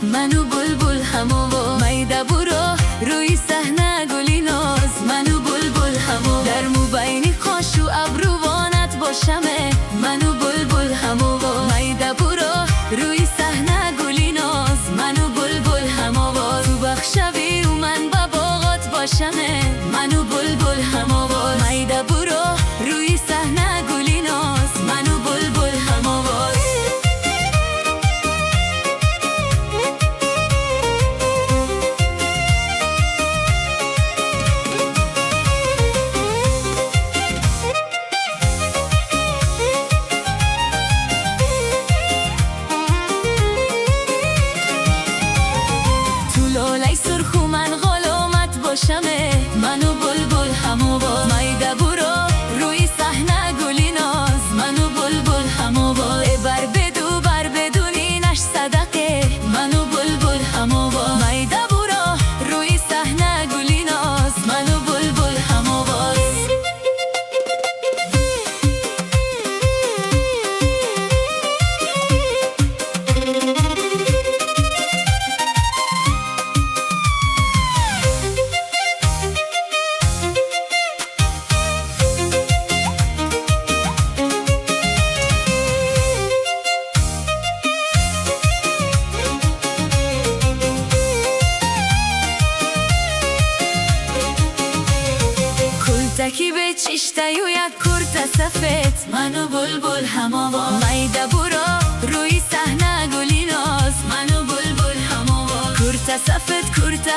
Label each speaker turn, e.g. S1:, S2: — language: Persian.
S1: منو بلبل همو میده برو روی صحنه گلی ناز منو بلبل همو در مبین خاش و ابروانت باشمه منو بلبل همو میده برو روی صحنه گلی ناز منو بلبل همو تو بخشوی و من با باغات باشمه منو بلبل همو میده برو روی صحنه گلی ناز منو بلبل همو منو بلبل همو میده برو روی صحنه گلی ناز منو بلبل همو بر بدونی نش صدقه منو بلبل همو میده برو روی صحنه گلی ناز منو بلبل همو تکی به چشته و یک کرت سفید منو بلبل همو میده برو روی صحنه گلی ناز منو بلبل همو کرت سفید کرت